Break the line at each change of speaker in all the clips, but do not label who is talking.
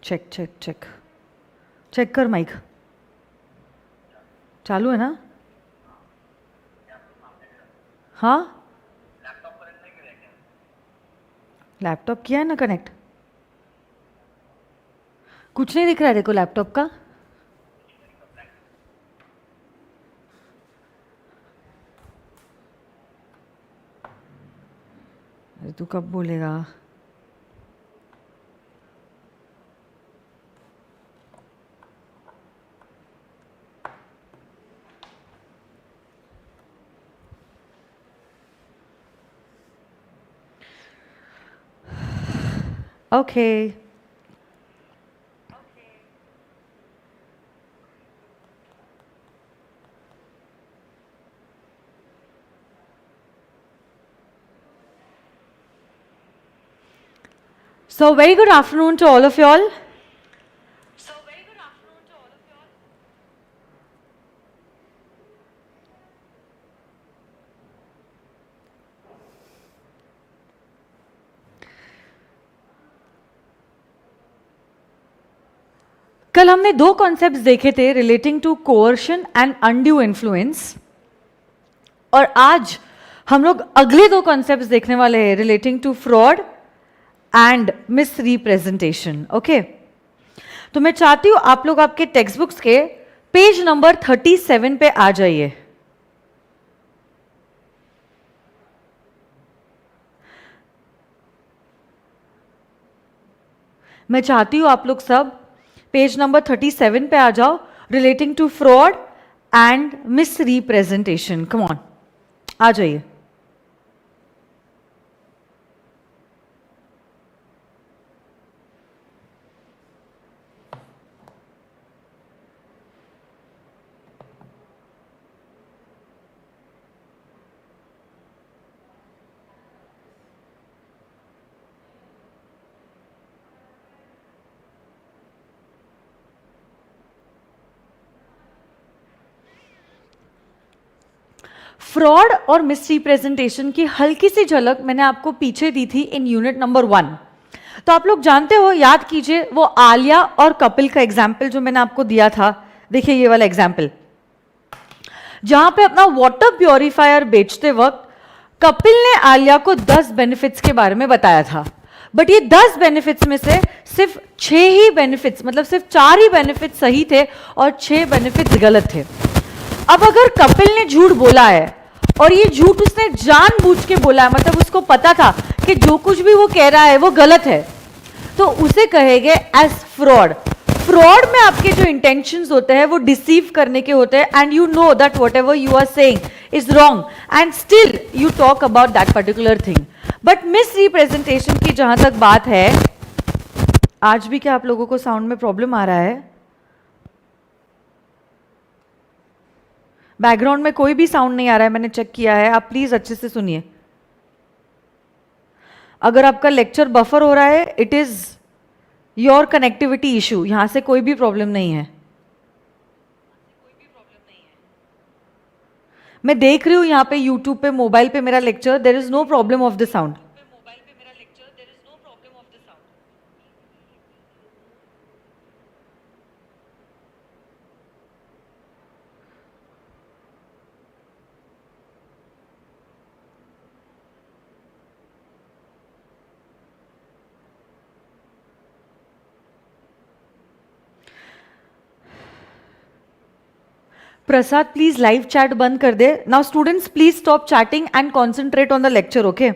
Check check check check कर mic चालू है ना? हाँ लैपटॉप किया है ना कनेक्ट? कुछ नहीं दिख रहा है देखो लैपटॉप का। अरे तू कब बोलेगा? Okay So very good afternoon to all of you all. कल हमने दो कॉन्सेप्ट्स देखे थे relating to coercion and undue influence, और आज हम लोग अगले दो कॉन्सेप्ट्स देखने वाले हैं relating to fraud and misrepresentation. Okay, तो मैं चाहती हूं आप लोग आपके टेक्स्ट बुक्स के पेज नंबर 37 पे आ जाइए। मैं चाहती हूं आप लोग सब पेज नंबर 37 पे आ जाओ relating to fraud and misrepresentation. Come on, आ जाइए। फ्रॉड और मिस रिप्रेजेंटेशन की हल्की सी झलक मैंने आपको पीछे दी थी इन यूनिट नंबर 1। तो आप लोग जानते हो, याद कीजिए वो आलिया और कपिल का एग्जाम्पल जो मैंने आपको दिया था। देखिए ये वाला एग्जाम्पल, जहां पे अपना वाटर प्योरीफायर बेचते वक्त कपिल ने आलिया को 10 बेनिफिट्स के बारे में बताया था, बट ये 10 बेनिफिट्स में से सिर्फ 6 ही बेनिफिट्स, मतलब सिर्फ 4 ही बेनिफिट्स सही थे और 6 बेनिफिट्स गलत थे। अब अगर कपिल ने झूठ बोला है और ये झूठ उसने जानबूझ के बोला है, मतलब उसको पता था कि जो कुछ भी वो कह रहा है वो गलत है, तो उसे कहेंगे एज फ्रॉड। फ्रॉड में आपके जो इंटेंशंस होते हैं वो डिसीव करने के होते हैं, and you know that whatever you are saying is wrong and still you talk about that particular thing. But misrepresentation की जहां तक बात है, आज भी क्या आप लोगों को साउंड में प्रॉब्लम आ रहा है? बैकग्राउंड में कोई भी साउंड नहीं आ रहा है, मैंने चेक किया है। आप प्लीज अच्छे से सुनिए। अगर आपका लेक्चर बफर हो रहा है, it is your connectivity issue, यहां से कोई भी प्रॉब्लम नहीं है। मैं देख रही हूं यहां पे यूट्यूब पे, मोबाइल पे मेरा lecture, there is no problem of the sound. Prasad please live chat बंद कर दे। Now students please stop chatting and concentrate on the lecture. Okay,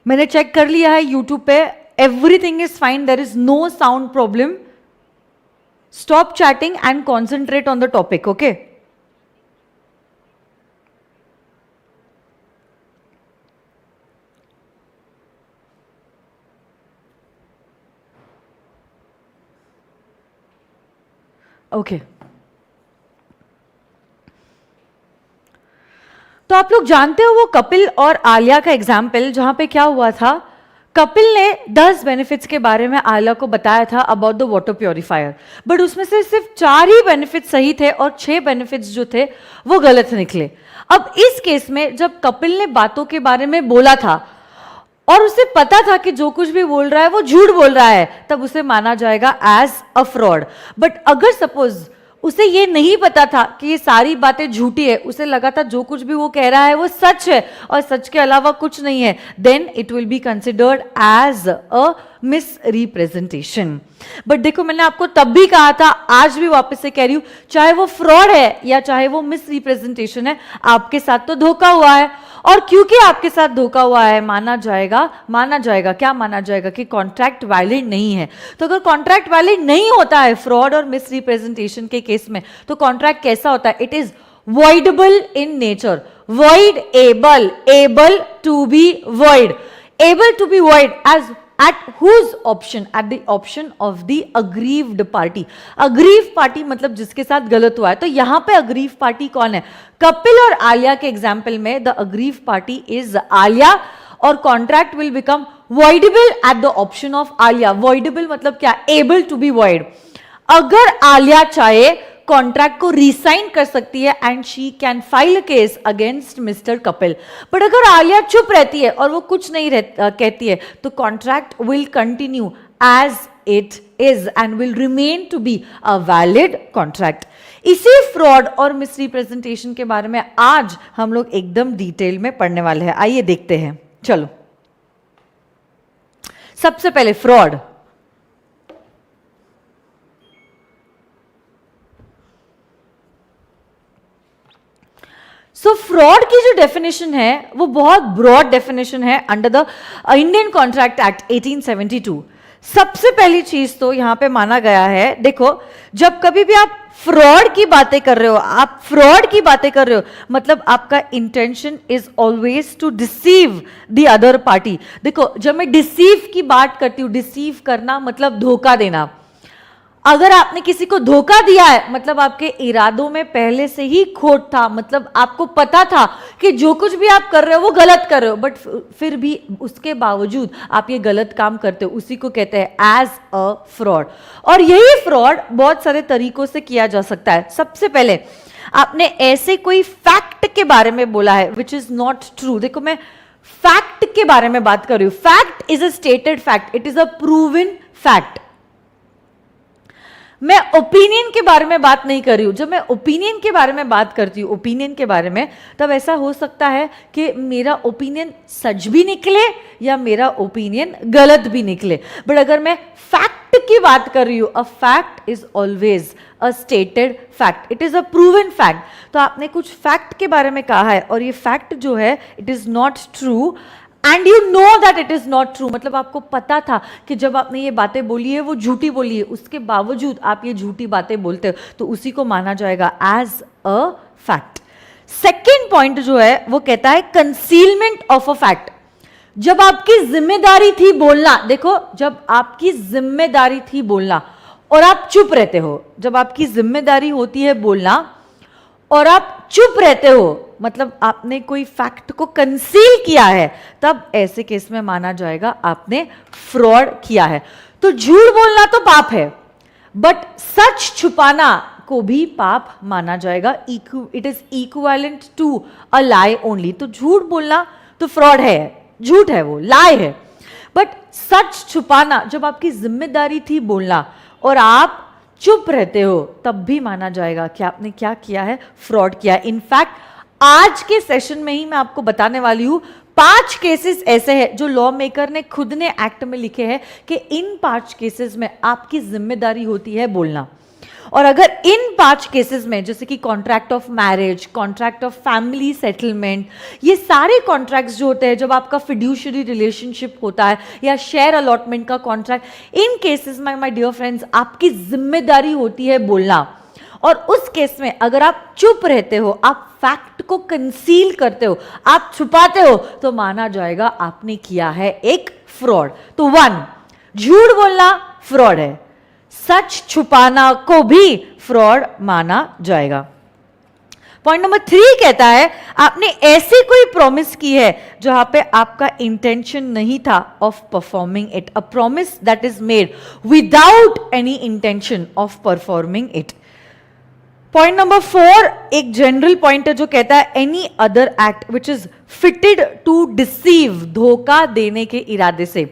मैंने चेक कर लिया है यूट्यूब पे, everything is fine, there is no sound problem. Stop chatting and concentrate on the topic. Okay, okay. तो आप लोग जानते हो वो कपिल और आलिया का एग्जाम्पल, जहां पे क्या हुआ था, कपिल ने 10 बेनिफिट्स के बारे में आलिया को बताया था about the water purifier, but उसमें से सिर्फ 4 ही बेनिफिट्स सही थे और 6 बेनिफिट्स जो थे वो गलत निकले। अब इस केस में जब कपिल ने बातों के बारे में बोला था और उसे पता था कि जो कुछ भी बोल रहा है वो झूठ बोल रहा है, तब उसे माना जाएगा एज अ फ्रॉड। बट अगर सपोज उसे ये नहीं पता था कि ये सारी बातें झूठी है, उसे लगा था जो कुछ भी वो कह रहा है वो सच है और सच के अलावा कुछ नहीं है, then it will be considered as a misrepresentation. But देखो, मैंने आपको तब भी कहा था, आज भी वापस से कह रही हूं, चाहे वो फ्रॉड है या चाहे वो मिस रिप्रेजेंटेशन है, आपके साथ तो धोखा हुआ है। और क्योंकि आपके साथ धोखा हुआ है, माना जाएगा क्या माना जाएगा कि कॉन्ट्रैक्ट वैलिड नहीं है। तो अगर कॉन्ट्रैक्ट वैलिड नहीं होता है फ्रॉड और मिस रिप्रेजेंटेशन के केस में, तो कॉन्ट्रैक्ट कैसा होता है? It is voidable in nature, void able to be void as at whose option? At the option of the aggrieved party. aggrieved party मतलब जिसके साथ गलत हुआ है। तो यहां पे aggrieved party कौन है? कपिल और आलिया के एग्जाम्पल में the aggrieved party is Alia और contract will become voidable at the option of Alia. voidable मतलब क्या? able to be void। अगर आलिया चाहे कॉन्ट्रैक्ट को रिसाइन कर सकती है and she can file case against mister Kapil. But अगर आलिया चुप रहती है और वो कुछ नहीं कहती है, तो contract will continue as it is and will remain to be a valid contract. इसी फ्रॉड और मिस रिप्रेजेंटेशन के बारे में आज हम लोग एकदम डिटेल में पढ़ने वाले हैं। आइए देखते हैं। चलो, सबसे पहले फ्रॉड। सो फ्रॉड की जो डेफिनेशन है वो बहुत ब्रॉड डेफिनेशन है under the Indian contract act 1872। सबसे पहली चीज तो यहां पे माना गया है, देखो, जब कभी भी आप फ्रॉड की बातें कर रहे हो, मतलब आपका intention is always to deceive the other party. देखो, जब मैं डिसीव की बात करती हूं, डिसीव करना मतलब धोखा देना। अगर आपने किसी को धोखा दिया है, मतलब आपके इरादों में पहले से ही खोट था, मतलब आपको पता था कि जो कुछ भी आप कर रहे हो वो गलत कर रहे हो, बट फिर भी उसके बावजूद आप ये गलत काम करते हो, उसी को कहते हैं एज अ फ्रॉड। और यही फ्रॉड बहुत सारे तरीकों से किया जा सकता है। सबसे पहले, आपने ऐसे कोई फैक्ट के बारे में बोला है विच इज नॉट ट्रू। देखो, मैं फैक्ट के बारे में बात कर रही हूं। Fact is a stated fact, it is a proven fact. मैं ओपिनियन के बारे में बात नहीं कर रही हूं। जब मैं ओपिनियन के बारे में बात करती हूं, ओपिनियन के बारे में, तब ऐसा हो सकता है कि मेरा ओपिनियन सच भी निकले या मेरा ओपिनियन गलत भी निकले। बट अगर मैं फैक्ट की बात कर रही हूं, a fact is always a stated fact, it is a proven fact. तो आपने कुछ फैक्ट के बारे में कहा है और ये फैक्ट जो है it is not true and you know that it is not true, मतलब आपको पता था कि जब आपने ये बातें बोली है वो झूठी बोली है, उसके बावजूद आप ये झूठी बातें बोलते हो, तो उसी को माना जाएगा as a fact. Second point जो है वो कहता है कंसीलमेंट ऑफ अ फैक्ट। जब आपकी जिम्मेदारी थी बोलना, देखो, जब आपकी जिम्मेदारी थी बोलना और आप चुप रहते हो, जब आपकी जिम्मेदारी होती है बोलना और आप चुप रहते हो, मतलब आपने कोई फैक्ट को कंसील किया है, तब ऐसे केस में माना जाएगा आपने फ्रॉड किया है। तो झूठ बोलना तो पाप है, बट सच छुपाना को भी पाप माना जाएगा। It is equivalent to a lie only. तो झूठ बोलना तो फ्रॉड है, झूठ है, वो लाई है। बट सच छुपाना, जब आपकी जिम्मेदारी थी बोलना और आप चुप रहते हो, तब भी माना जाएगा कि आपने क्या किया है? फ्रॉड किया। इनफैक्ट आज के सेशन में ही मैं आपको बताने वाली हूं 5 केसेस ऐसे हैं जो लॉ मेकर ने खुद ने एक्ट में लिखे हैं कि इन 5 केसेस में आपकी जिम्मेदारी होती है बोलना। और अगर इन 5 केसेस में, जैसे कि contract of marriage, contract of family settlement, ये सारे कॉन्ट्रैक्ट्स जो होते हैं, जब आपका फिड्यूशरी रिलेशनशिप होता है या शेयर अलॉटमेंट का कॉन्ट्रैक्ट, इन केसेस में माय डियर फ्रेंड्स आपकी जिम्मेदारी होती है बोलना। और उस केस में अगर आप चुप रहते हो, आप फैक्ट को कंसील करते हो, आप छुपाते हो, तो माना जाएगा आपने किया है एक फ्रॉड। तो 1, झूठ बोलना फ्रॉड है, सच छुपाना को भी फ्रॉड माना जाएगा। पॉइंट नंबर 3 कहता है आपने ऐसी कोई प्रॉमिस की है जहां पे आपका इंटेंशन नहीं था of performing it, a promise that is made without any intention of performing it. Point number 4 एक जनरल पॉइंट है जो कहता है any other act which is fitted to deceive, धोखा देने के इरादे से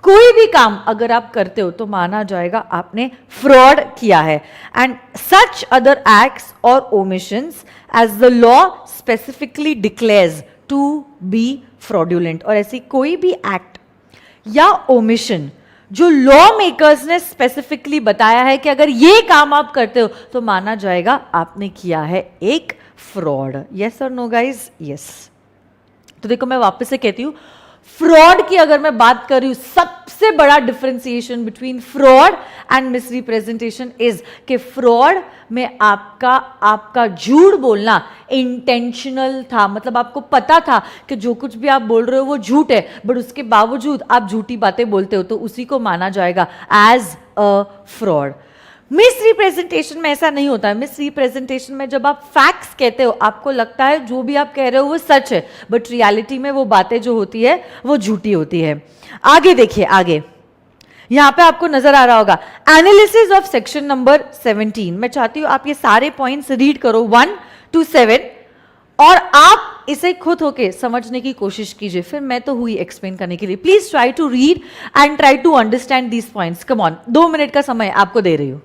कोई भी काम अगर आप करते हो तो माना जाएगा आपने फ्रॉड किया है. एंड सच अदर एक्ट्स और omissions as the law specifically declares to be fraudulent. और ऐसी कोई भी एक्ट या ओमिशन जो लॉ मेकर्स ने स्पेसिफिकली बताया है कि अगर ये काम आप करते हो तो माना जाएगा आपने किया है एक फ्रॉड. यस और नो गाइज? यस. तो देखो मैं वापस से कहती हूं, फ्रॉड की अगर मैं बात कर रही हूं, सबसे बड़ा differentiation between fraud and misrepresentation is कि फ्रॉड में आपका झूठ बोलना इंटेंशनल था. मतलब आपको पता था कि जो कुछ भी आप बोल रहे हो वो झूठ है, बट उसके बावजूद आप झूठी बातें बोलते हो तो उसी को माना जाएगा as a fraud. Misrepresentation में ऐसा नहीं होता है. मिस रिप्रेजेंटेशन में जब आप फैक्ट्स कहते हो आपको लगता है जो भी आप कह रहे हो वो सच है, बट रियलिटी में वो बातें जो होती है वो झूठी होती है. आगे देखिए, आगे यहां पे आपको नजर आ रहा होगा एनालिसिस ऑफ सेक्शन नंबर 17. मैं चाहती हूं आप ये सारे पॉइंट्स रीड करो 1 to 7 और आप इसे खुद होके समझने की कोशिश कीजिए. फिर मैं तो हुई एक्सप्लेन करने के लिए. Please try to read and try to understand these points. Come on, 2 minute का समय आपको दे रही हूं.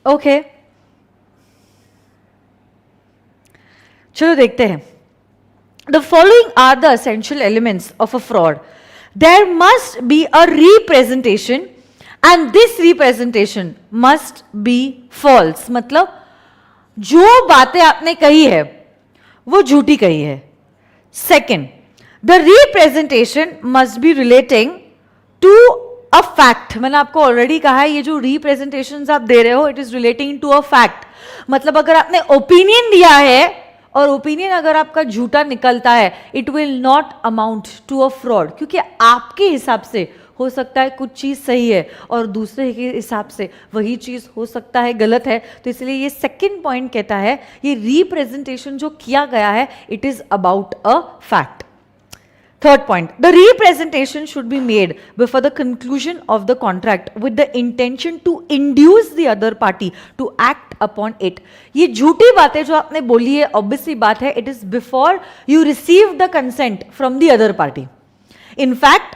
ओके, चलो देखते हैं. The following are the essential elements of a fraud. There must be a representation and this representation must be false. मतलब जो बातें आपने कही है वो झूठी कही है. Second, the representation must be relating to a fact. मैंने आपको ऑलरेडी कहा है ये जो रिप्रेजेंटेशंस आप दे रहे हो it is relating to a fact. मतलब अगर आपने ओपिनियन दिया है और ओपिनियन अगर आपका झूठा निकलता है it will not amount to a fraud, क्योंकि आपके हिसाब से हो सकता है कुछ चीज सही है और दूसरे के हिसाब से वही चीज हो सकता है गलत है. तो इसलिए ये सेकंड पॉइंट कहता है ये रिप्रेजेंटेशन जो किया गया है it is about a fact. Third point, the representation should be made before the conclusion of the contract with the intention to induce the other party to act upon it. ये झूठी बातें जो आपने बोली है obviously बात है, it is before you receive the consent from the other party. In fact,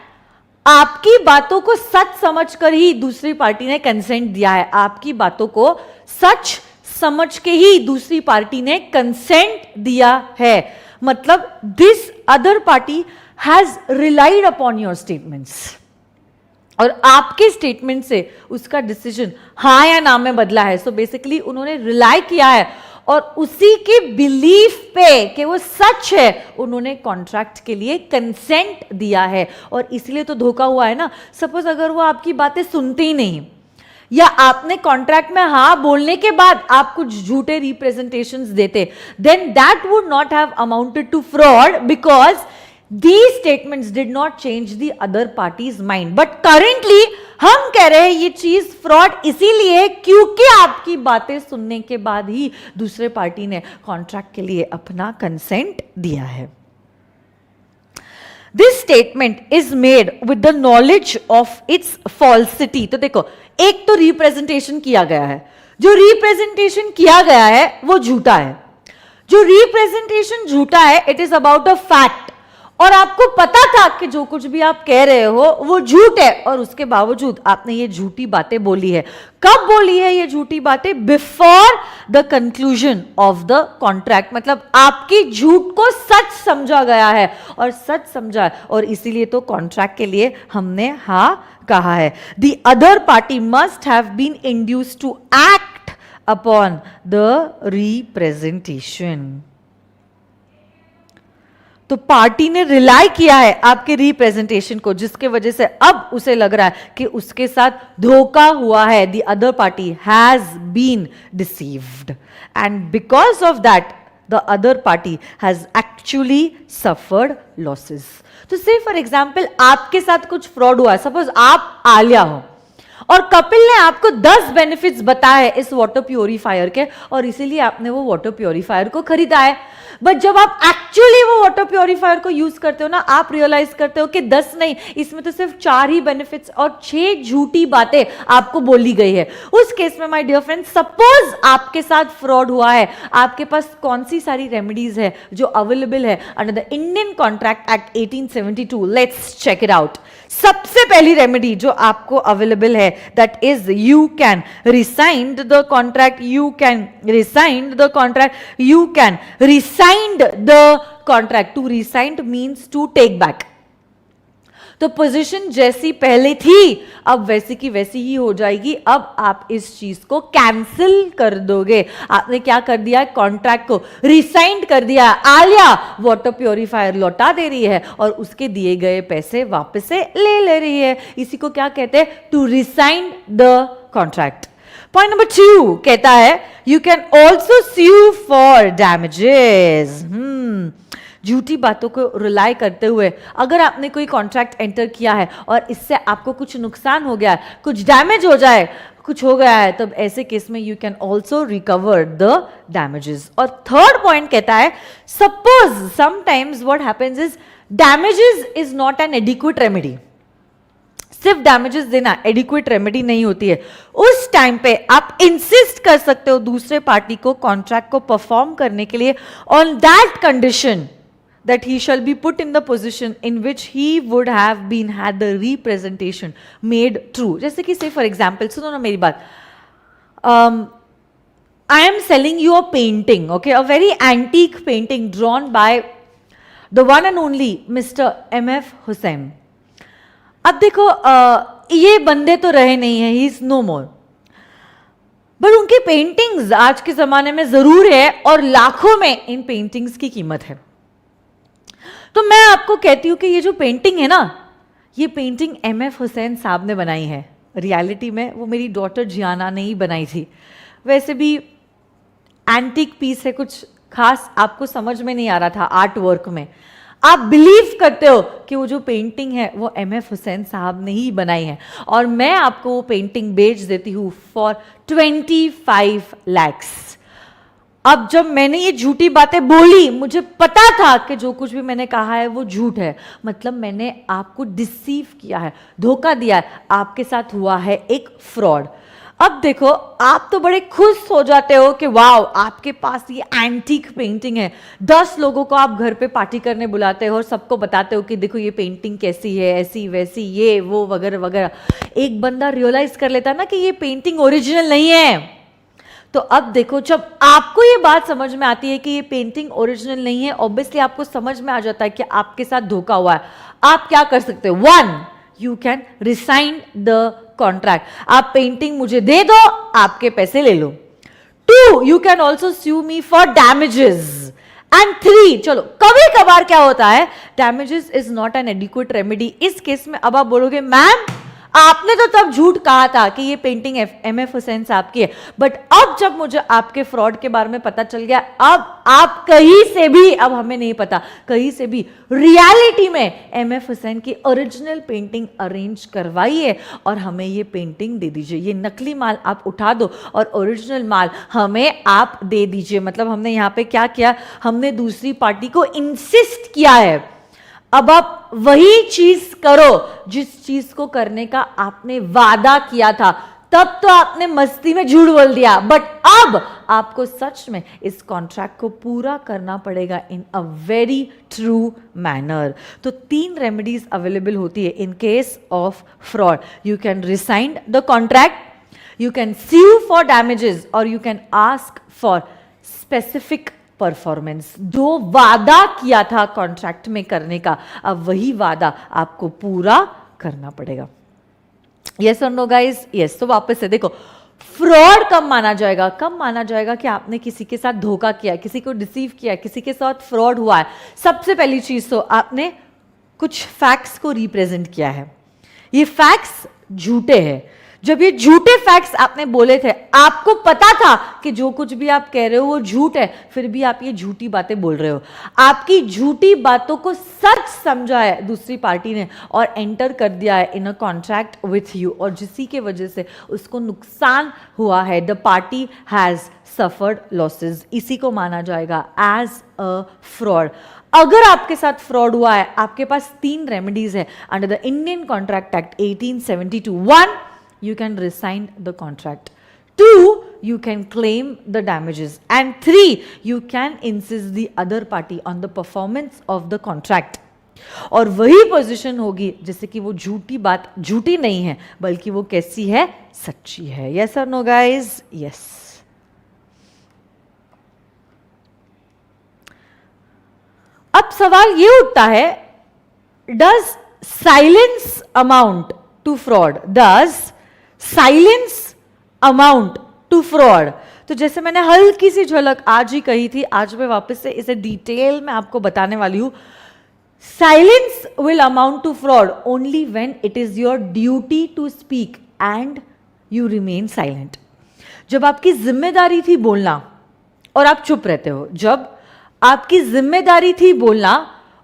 आपकी बातों को सच समझकर ही दूसरी पार्टी ने कंसेंट दिया है. आपकी बातों को सच समझ के ही दूसरी पार्टी ने कंसेंट दिया है. मतलब this other party has relied upon your statements और आपके स्टेटमेंट से उसका डिसीजन हाँ या ना में बदला है. सो बेसिकली उन्होंने रिलाई किया है और उसी के बिलीफ पे कि वो सच है उन्होंने कॉन्ट्रैक्ट के लिए कंसेंट दिया है और इसलिए तो धोखा हुआ है ना. सपोज अगर वो आपकी बातें सुनते ही नहीं या आपने कॉन्ट्रैक्ट में हाँ बोलने के बाद आप कुछ झूठे रिप्रेजेंटेशंस देते, then that would not have amounted to fraud because these statements did not change the other party's mind. But currently हम कह रहे हैं ये चीज फ्रॉड इसीलिए है क्योंकि आपकी बातें सुनने के बाद ही दूसरे पार्टी ने कॉन्ट्रैक्ट के लिए अपना कंसेंट दिया है. This statement is made with the knowledge of its falsity. तो देखो, एक तो रिप्रेजेंटेशन किया गया है, जो रिप्रेजेंटेशन किया गया है वो झूठा है. जो रिप्रेजेंटेशन झूठा है, it is about a fact, और आपको पता था कि जो कुछ भी आप कह रहे हो वो झूठ है, और उसके बावजूद आपने ये झूठी बातें बोली है. कब बोली है ये झूठी बातें? Before the conclusion of the contract. मतलब आपकी झूठ को सच समझा गया है, और सच समझा है, और इसीलिए तो कॉन्ट्रैक्ट के लिए हमने हाँ कहा है. The other party must have been induced to act upon the representation. तो पार्टी ने रिलाई किया है आपके रिप्रेजेंटेशन को, जिसके वजह से अब उसे लग रहा है कि उसके साथ धोखा हुआ है. The other party has been deceived, and because of that the other party has actually suffered losses. तो से फॉर एग्जाम्पल आपके साथ कुछ फ्रॉड हुआ है. सपोज आप आलिया हो और कपिल ने आपको 10 बेनिफिट्स बताए इस वाटर प्योरीफायर के, और इसीलिए आपने वो वाटर प्योरीफायर को खरीदा है. बट जब आप एक्चुअली वो वाटर प्योरीफायर को यूज करते हो ना, आप रियलाइज करते हो कि 10 नहीं, इसमें तो सिर्फ 4 ही बेनिफिट्स और 6 झूठी बातें आपको बोली गई है. उस केस में माय डियर फ्रेंड, सपोज आपके साथ फ्रॉड हुआ है, आपके पास कौन सी सारी रेमेडीज है जो अवेलेबल है under the Indian contract act 1872. Let's check it out. सबसे पहली रेमेडी जो आपको अवेलेबल है, that is you can rescind the contract. You can rescind the contract. You can rescind the contract. To rescind means to take back. तो position जैसी पहले थी अब वैसी की वैसी ही हो जाएगी. अब आप इस चीज को कैंसिल कर दोगे. आपने क्या कर दिया है? कॉन्ट्रैक्ट को रिसाइंड कर दिया. आलिया वाटर प्योरीफायर लौटा दे रही है और उसके दिए गए पैसे वापस से ले रही है. इसी को क्या कहते हैं? To rescind the contract. Point number 2 कहता है you can also sue for damages. झूठी बातों को रिलाई करते हुए अगर आपने कोई कॉन्ट्रैक्ट एंटर किया है और इससे आपको कुछ नुकसान हो गया है, कुछ डैमेज हो जाए, कुछ हो गया है, तब ऐसे केस में you can also recover the damages. और थर्ड पॉइंट कहता है suppose sometimes what happens is damages is not an adequate remedy. सिर्फ डैमेजेस देना एडिक्वेट रेमेडी नहीं होती है. उस टाइम पे आप इंसिस्ट कर सकते हो दूसरे पार्टी को कॉन्ट्रैक्ट को परफॉर्म करने के लिए on that condition that he shall be put in the position in which he would have been had the representation made true. जैसे कि say for example, सुनो ना मेरी बात, I am selling you a painting, okay, a very antique painting drawn by the one and only Mr. M.F. Hussain. अब देखो ये बंदे तो रहे नहीं है, he is no more. But उनकी पेंटिंग्स आज के जमाने में जरूर है और लाखों में इन पेंटिंग्स की कीमत है. तो मैं आपको कहती हूं कि ये जो पेंटिंग है ना, ये पेंटिंग M.F. हुसैन साहब ने बनाई है. रियलिटी में वो मेरी डॉटर जियाना ने ही बनाई थी. वैसे भी एंटीक पीस है, कुछ खास आपको समझ में नहीं आ रहा था आर्ट वर्क में. आप बिलीव करते हो कि वो जो पेंटिंग है वो M.F. हुसैन साहब ने ही बनाई है, और मैं आपको वो पेंटिंग बेच देती हूँ फॉर 25 lakhs. अब जब मैंने ये झूठी बातें बोली, मुझे पता था कि जो कुछ भी मैंने कहा है वो झूठ है. मतलब मैंने आपको डिसीव किया है, धोखा दिया है, आपके साथ हुआ है एक फ्रॉड. अब देखो, आप तो बड़े खुश हो जाते हो कि वाओ आपके पास ये एंटीक पेंटिंग है. 10 लोगों को आप घर पे पार्टी करने बुलाते हो और सबको बताते हो कि देखो ये पेंटिंग कैसी है, ऐसी वैसी, ये वो वगैरह वगैरह. एक बंदा रियलाइज कर लेता ना कि ये पेंटिंग ओरिजिनल नहीं है. तो अब देखो, जब आपको ये बात समझ में आती है कि ये पेंटिंग ओरिजिनल नहीं है, ऑब्वियसली आपको समझ में आ जाता है कि आपके साथ धोखा हुआ है. आप क्या कर सकते हो? 1, you can rescind the contract. आप पेंटिंग मुझे दे दो, आपके पैसे ले लो. 2, you can also sue me for damages. And 3, चलो कभी कभार क्या होता है, damages is not an adequate remedy. इस केस में अब आप बोलोगे मैम आपने तो तब झूठ कहा था कि ये पेंटिंग MF हुसैन साहब की है, बट अब जब मुझे आपके फ्रॉड के बारे में पता चल गया, अब आप कहीं से भी, अब हमें नहीं पता, कहीं से भी रियलिटी में MF हुसैन की ओरिजिनल पेंटिंग अरेंज करवाइए और हमें ये पेंटिंग दे दीजिए। ये नकली माल आप उठा दो और ओरिजिनल माल हमें आप दे दीजिए। मतलब हमने यहाँ पे क्या किया, हमने दूसरी पार्टी को इंसिस्ट किया है अब आप वही चीज करो जिस चीज को करने का आपने वादा किया था। तब तो आपने मस्ती में झूठ बोल दिया, बट अब आपको सच में इस कॉन्ट्रैक्ट को पूरा करना पड़ेगा इन अ वेरी ट्रू मैनर। तो 3 रेमेडीज अवेलेबल होती है in case of fraud. You can rescind the contract, you can sue for damages और you can ask for specific performance. जो वादा किया था कॉन्ट्रैक्ट में करने का, अब वही वादा आपको पूरा करना पड़ेगा। यस और नो गाइस? यस। तो वापस से देखो, फ्रॉड कब माना जाएगा? कब माना जाएगा कि आपने किसी के साथ धोखा किया, किसी को डिसीव किया, किसी के साथ फ्रॉड हुआ है। सबसे पहली चीज तो आपने कुछ फैक्ट्स को रिप्रेजेंट किया है, ये फैक्ट्स झूठे हैं। जब ये झूठे फैक्ट्स आपने बोले थे, आपको पता था कि जो कुछ भी आप कह रहे हो वो झूठ है, फिर भी आप ये झूठी बातें बोल रहे हो। आपकी झूठी बातों को सच समझा है दूसरी पार्टी ने और एंटर कर दिया है इन अ कॉन्ट्रैक्ट विथ यू, और जिसी के वजह से उसको नुकसान हुआ है। The party has suffered losses, इसी को माना जाएगा एज अ फ्रॉड। अगर आपके साथ फ्रॉड हुआ है, आपके पास 3 रेमेडीज है under the Indian contract act 1872। 1, you can resign the contract. 2, you can claim the damages. And 3, you can insist the other party on the performance of the contract. और वही position होगी जैसे कि वो झूठी बात झूठी नहीं है, बल्कि वो कैसी है? सच्ची है। Yes or no guys? Yes. अब सवाल ये उठता है, does silence amount to fraud? Does silence amount to fraud? तो जैसे मैंने हल्की सी झलक आज ही कही थी, आज मैं वापस से इसे डिटेल में आपको बताने वाली हूं। Silence will amount to fraud only when it is your duty to speak and you remain silent. जब आपकी जिम्मेदारी थी बोलना और आप चुप रहते हो, जब आपकी जिम्मेदारी थी बोलना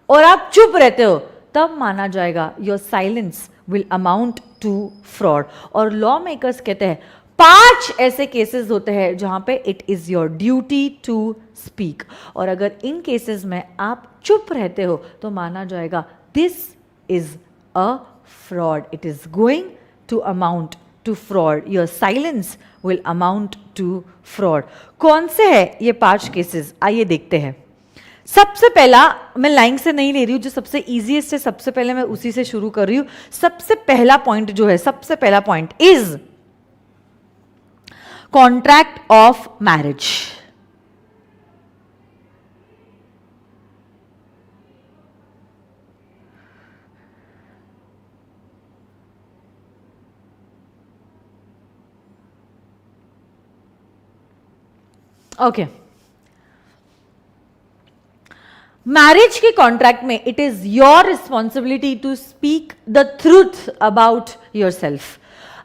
और आप चुप रहते हो, तब माना जाएगा your silence will amount to fraud. और लॉ मेकर्स कहते हैं 5 ऐसे केसेस होते हैं जहां पे it is your duty to speak, और अगर इन केसेस में आप चुप रहते हो तो माना जाएगा this is a fraud, it is going to amount to fraud, your silence will amount to fraud. कौन से है ये 5 केसेस? आइए देखते हैं। सबसे पहला, मैं लाइन से नहीं ले रही हूं, जो सबसे इजीएस्ट है सबसे पहले मैं उसी से शुरू कर रही हूं। सबसे पहला पॉइंट जो है, सबसे पहला point is contract of marriage. Okay, marriage के कॉन्ट्रैक्ट में it is your responsibility to speak the truth about yourself.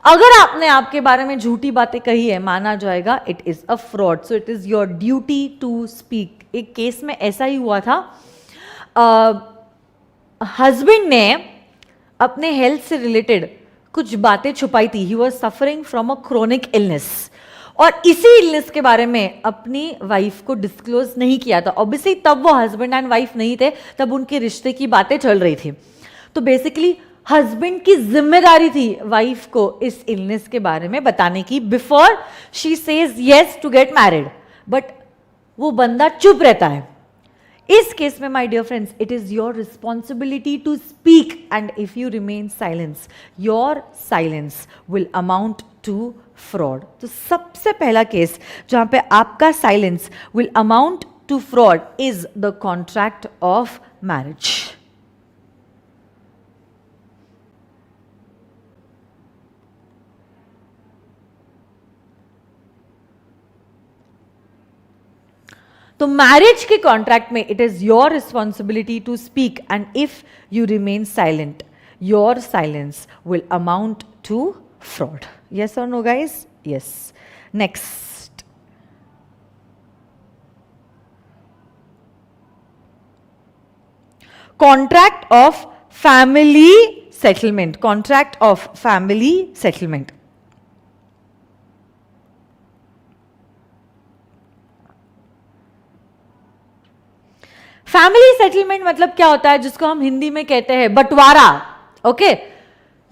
अगर आपने आपके बारे में झूठी बातें कही है, माना जाएगा it is a fraud. So it is your duty to speak. एक केस में ऐसा ही हुआ था, हस्बैंड ने अपने हेल्थ से रिलेटेड कुछ बातें छुपाई थी। He was suffering from a chronic illness, और इसी इलनेस के बारे में अपनी वाइफ को डिस्क्लोज नहीं किया था। ऑब्वियसली तब वो हस्बैंड एंड वाइफ नहीं थे, तब उनके रिश्ते की बातें चल रही थी। तो बेसिकली हस्बैंड की जिम्मेदारी थी वाइफ को इस इलनेस के बारे में बताने की before she says yes to get married, but वो बंदा चुप रहता है। इस केस में my dear friends, it is your responsibility to speak, and if you remain silence, your silence will amount to fraud. तो सबसे पहला केस जहां पे आपका silence will amount to fraud is the contract of marriage. तो marriage के contract में it is your responsibility to speak, and if you remain silent, your silence will amount to fraud. Yes or no, guys? Yes. Next. Contract of family settlement. Contract of family settlement. Family settlement मतलब क्या होता है, जिसको हम हिंदी में कहते हैं बंटवारा. ओके,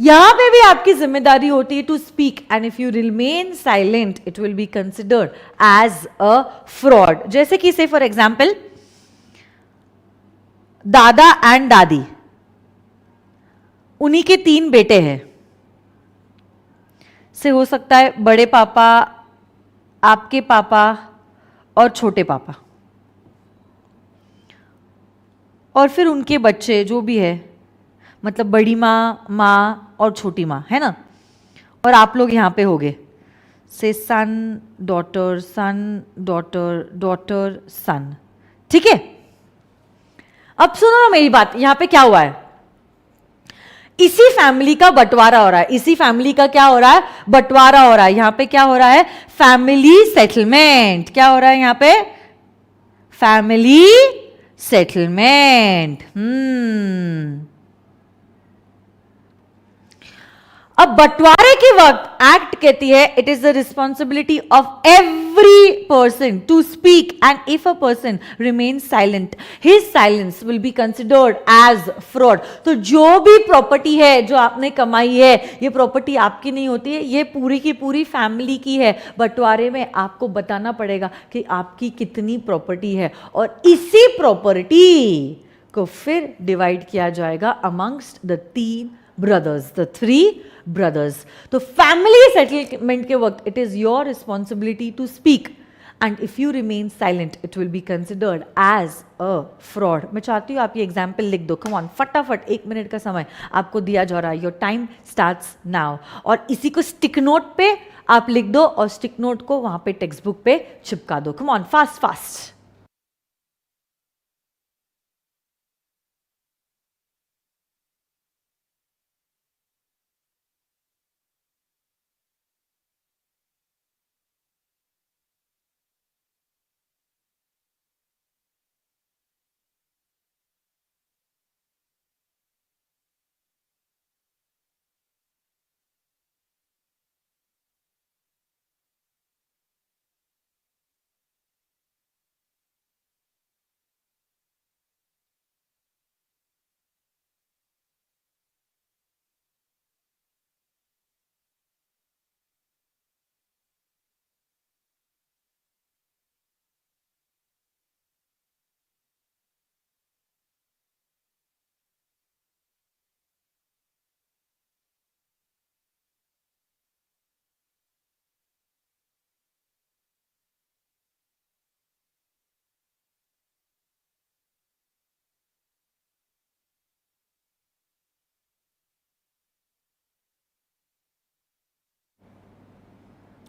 यहां पे भी आपकी जिम्मेदारी होती है to speak, and if you remain silent it will be considered as a fraud. जैसे कि से फॉर एग्जाम्पल दादा एंड दादी, उन्हीं के 3 बेटे हैं. से हो सकता है बड़े पापा, आपके पापा और छोटे पापा, और फिर उनके बच्चे जो भी है, मतलब बड़ी माँ, माँ और छोटी माँ, है ना. और आप लोग यहाँ पे होगे से son daughter, son daughter, daughter son. ठीक है, अब सुनो ना मेरी बात. यहाँ पे क्या हुआ है, इसी फैमिली का बंटवारा हो रहा है. इसी फैमिली का क्या हो रहा है, बंटवारा हो रहा है. यहाँ पे क्या हो रहा है, फैमिली सेटलमेंट. क्या हो रहा है यहाँ पे, फैमिली सेटलमेंट. अब बंटवारे के वक्त एक्ट कहती है it is the responsibility of every person to speak, and if a person remains silent his silence will be considered as fraud. तो जो भी प्रॉपर्टी है जो आपने कमाई है, ये प्रॉपर्टी आपकी नहीं होती है, ये पूरी की पूरी फैमिली की है. बंटवारे में आपको बताना पड़ेगा कि आपकी कितनी प्रॉपर्टी है, और इसी प्रॉपर्टी को फिर डिवाइड किया जाएगा amongst the 3 brothers, the 3 brothers. तो फैमिली सेटलमेंट के वक्त it is your responsibility to speak, and if you remain silent it will be considered as a fraud. मैं चाहती हूँ आप ये एग्जाम्पल लिख दो. कम ऑन, फटाफट, 1 मिनट का समय आपको दिया जा रहा है. Your time starts now. और इसी को स्टिक नोट पे आप लिख दो, और स्टिक नोट को वहां पे टेक्स्ट बुक पे चिपका दो. Come on, fast fast.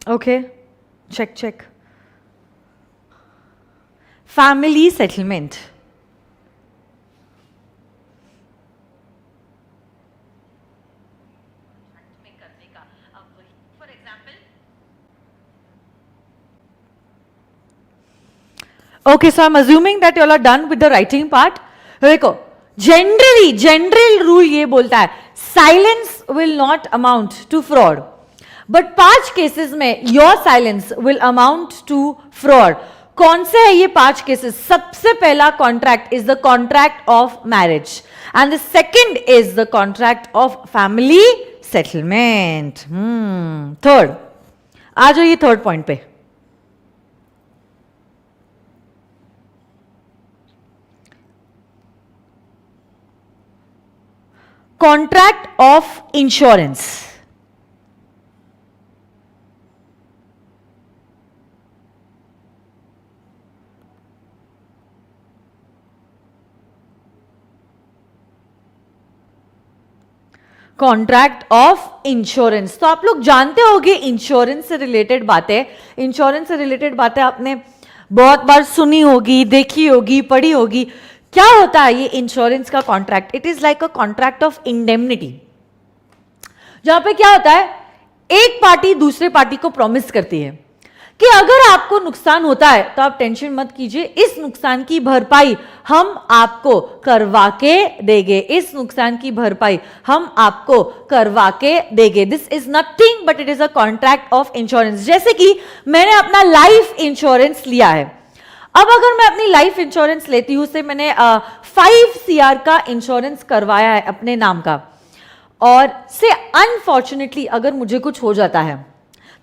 Okay, check. Family settlement. Okay, so I'm assuming that you all are done with the writing part. देखो, general rule ये बोलता है, silence will not amount to fraud. But 5 cases में your silence will amount to fraud. कौन से है ये 5 cases? सबसे पहला contract is the contract of marriage, and the second is the contract of family settlement. Third, आ जाइए third point पे. Contract of insurance. Contract of insurance. तो आप लोग जानते होंगे इंश्योरेंस से रिलेटेड बातें. इंश्योरेंस से रिलेटेड बातें आपने बहुत बार सुनी होगी, देखी होगी, पढ़ी होगी. क्या होता है ये इंश्योरेंस का contract? It is like a contract of indemnity, जहां पे क्या होता है, एक पार्टी दूसरे पार्टी को प्रॉमिस करती है कि अगर आपको नुकसान होता है तो आप टेंशन मत कीजिए, इस नुकसान की भरपाई हम आपको करवा के देंगे, इस नुकसान की भरपाई हम आपको करवा के देंगे। This is nothing but it is a contract of insurance. जैसे कि मैंने अपना लाइफ इंश्योरेंस लिया है, अब अगर मैं अपनी लाइफ इंश्योरेंस लेती हूं, से मैंने 5 CR का इंश्योरेंस करवाया है अपने नाम का, और से अनफॉर्चुनेटली अगर मुझे कुछ हो जाता है,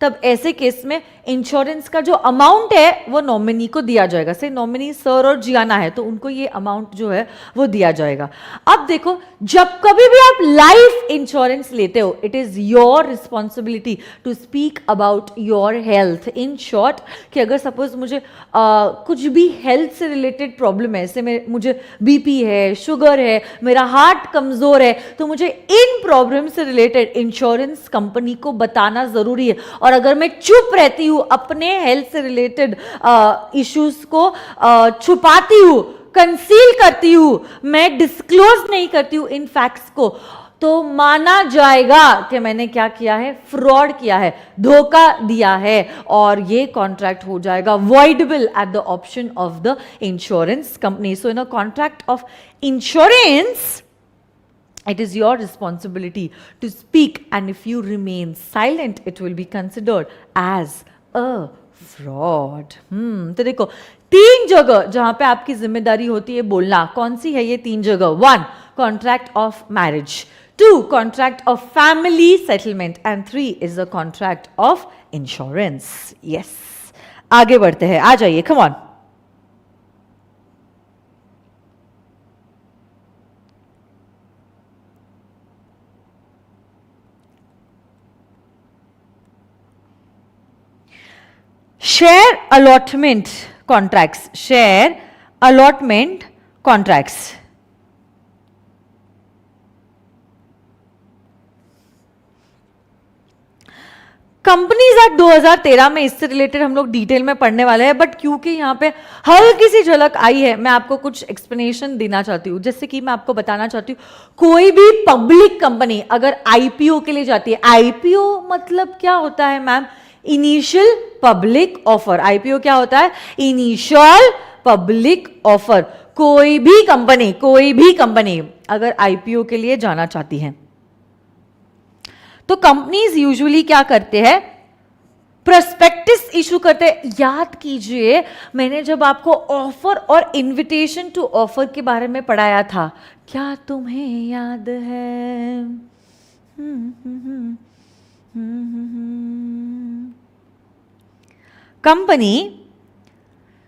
तब ऐसे केस में इंश्योरेंस का जो अमाउंट है वो नॉमिनी को दिया जाएगा। से नॉमिनी सर और जियाना है तो उनको ये अमाउंट जो है वो दिया जाएगा। अब देखो, जब कभी भी आप लाइफ इंश्योरेंस लेते हो, it is your responsibility to speak about your health. In short, कि अगर सपोज मुझे कुछ भी हेल्थ से रिलेटेड प्रॉब्लम है, जैसे मुझे बीपी है, शुगर है, मेरा हार्ट कमजोर है, तो मुझे इन प्रॉब्लम से रिलेटेड इंश्योरेंस कंपनी को बताना जरूरी है। और अगर मैं चुप रहती हूं, अपने हेल्थ से रिलेटेड इश्यूज को छुपाती हूं, कंसील करती हूं, मैं डिस्क्लोज नहीं करती हूं इन फैक्ट्स को, तो माना जाएगा कि मैंने क्या किया है, फ्रॉड किया है, धोखा दिया है, और ये कॉन्ट्रैक्ट हो जाएगा voidable at the option of the insurance company. So in a contract of insurance, it is your responsibility to speak, and if you remain silent it will be considered as a fraud। तो देखो, 3 जगह जहां पे आपकी जिम्मेदारी होती है बोलना, कौन सी है ये 3 जगह? 1 contract of marriage, 2 contract of family settlement, and 3 is a contract of insurance. Yes, आगे बढ़ते हैं, आ जाइए, come on. Share allotment contracts, share allotment contracts. Companies act 2013 में इससे रिलेटेड हम लोग डिटेल में पढ़ने वाले हैं, बट क्योंकि यहां पे हल्की सी झलक आई है, मैं आपको कुछ एक्सप्लेनेशन देना चाहती हूं। जैसे कि मैं आपको बताना चाहती हूं, कोई भी पब्लिक कंपनी अगर आईपीओ के लिए जाती है, आईपीओ मतलब क्या होता है ma'am? Initial public offer. IPO क्या होता है? Initial public offer. कोई भी कंपनी अगर आईपीओ के लिए जाना चाहती है, तो कंपनीज यूजुअली क्या करते हैं? प्रोस्पेक्टस इशू करते हैं। याद कीजिए, मैंने जब आपको ऑफर और इनविटेशन टू ऑफर के बारे में पढ़ाया था, क्या तुम्हें याद है? कंपनी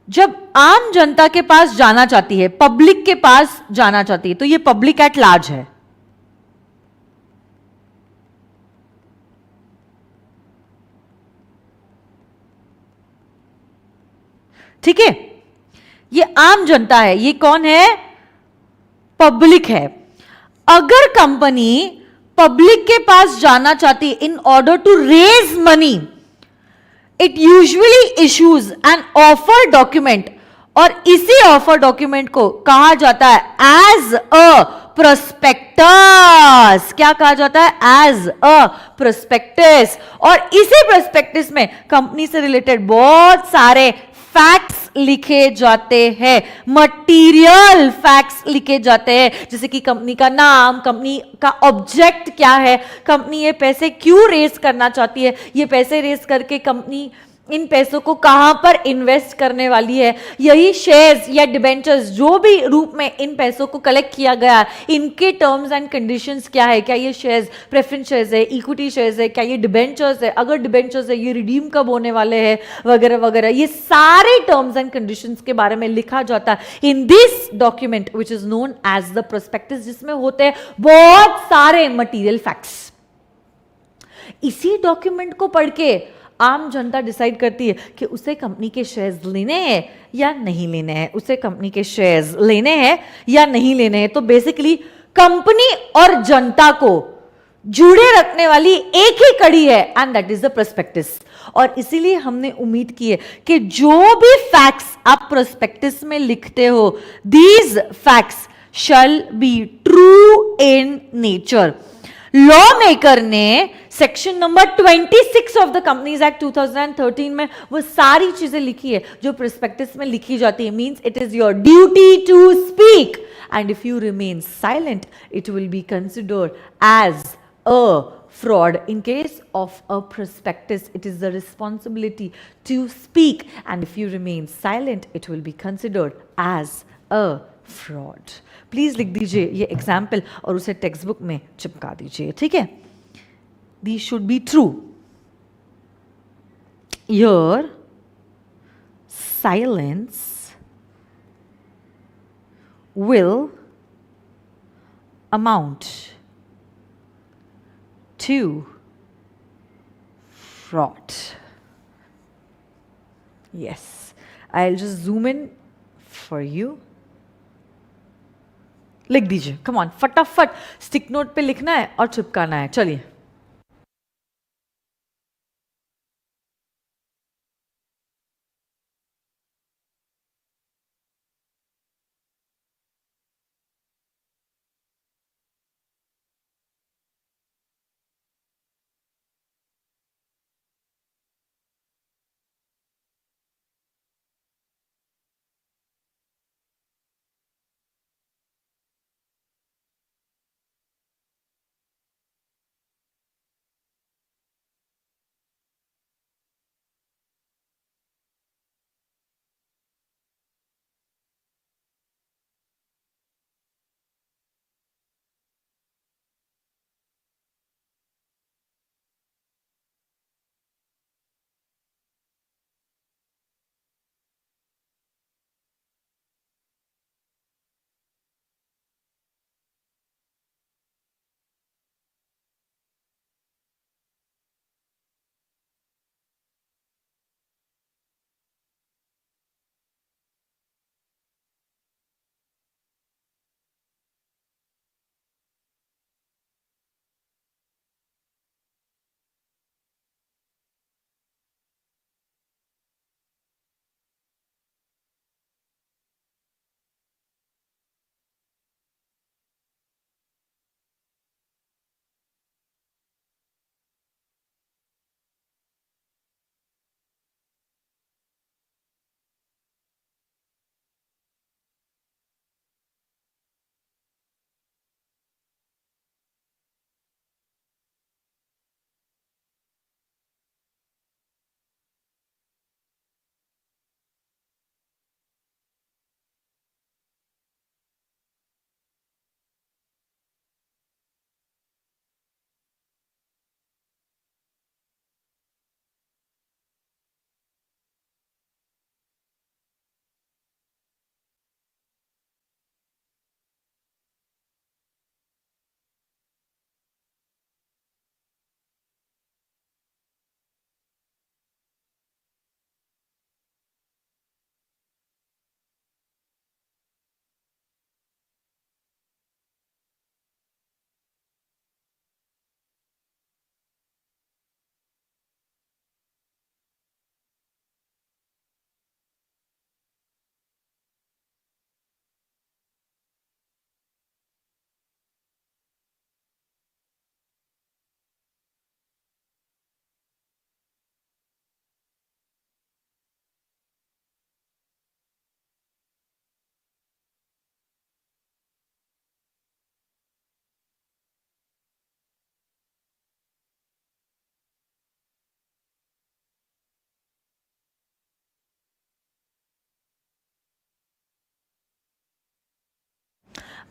जब आम जनता के पास जाना चाहती है, पब्लिक के पास जाना चाहती है, तो ये पब्लिक एट लार्ज है। ठीक है, ये आम जनता है। ये कौन है? पब्लिक है। अगर कंपनी पब्लिक के पास जाना चाहती है in order to raise money, it usually issues an offer document, और इसी ऑफर डॉक्यूमेंट को कहा जाता है एज अ प्रोस्पेक्टस। क्या कहा जाता है? As a prospectus. और इसी प्रोस्पेक्टस में कंपनी से रिलेटेड बहुत सारे फैक्ट्स लिखे जाते हैं, मटीरियल फैक्ट्स लिखे जाते हैं, जैसे कि कंपनी का नाम, कंपनी का ऑब्जेक्ट क्या है, कंपनी ये पैसे क्यों रेस करना चाहती है, ये पैसे रेस करके कंपनी इन पैसों को कहां पर इन्वेस्ट करने वाली है, यही शेयर्स या डिबेंचर्स जो भी रूप में इन पैसों को कलेक्ट किया गया, इनके टर्म्स एंड कंडीशंस क्या है, क्या ये शेयर्स प्रेफरेंस शेयर्स है, इक्विटी शेयर्स है, क्या ये डिबेंचर्स है, अगर डिबेंचर्स है ये रिडीम कब होने वाले हैं, वगैरह वगैरह। ये सारे टर्म्स एंड कंडीशंस के बारे में लिखा जाता है in this document which is known as the prospectus, जिसमें होते हैं बहुत सारे मटीरियल फैक्ट्स। इसी डॉक्यूमेंट को पढ़ के आम जनता डिसाइड करती है कि उसे कंपनी के शेयर्स लेने हैं या नहीं लेने हैं, उसे कंपनी के शेयर्स लेने हैं या नहीं लेने हैं। तो बेसिकली कंपनी और जनता को जुड़े रखने वाली एक ही कड़ी है, and that is the prospectus. और इसीलिए हमने उम्मीद की है कि जो भी फैक्ट्स आप प्रोस्पेक्टिस में लिखते हो, these facts shall be true in nature. Law maker ने section number 26 of the companies act 2013 में वो सारी चीजें लिखी है जो प्रोस्पेक्टिस में लिखी जाती है। Means it is your duty to speak, and if you remain silent it will be considered as a fraud. In case of a prospectus, it is the responsibility to speak, and if you remain silent it will be considered as a fraud. Please लिख दीजिए ये example और उसे text book में चिपका दीजिए, ठीक है? These should be true. Your silence will amount to fraud. Yes, I'll just zoom in for you. लिख दीजिए, कम ऑन, फटाफट स्टिक नोट पे लिखना है और चिपकाना है। चलिए,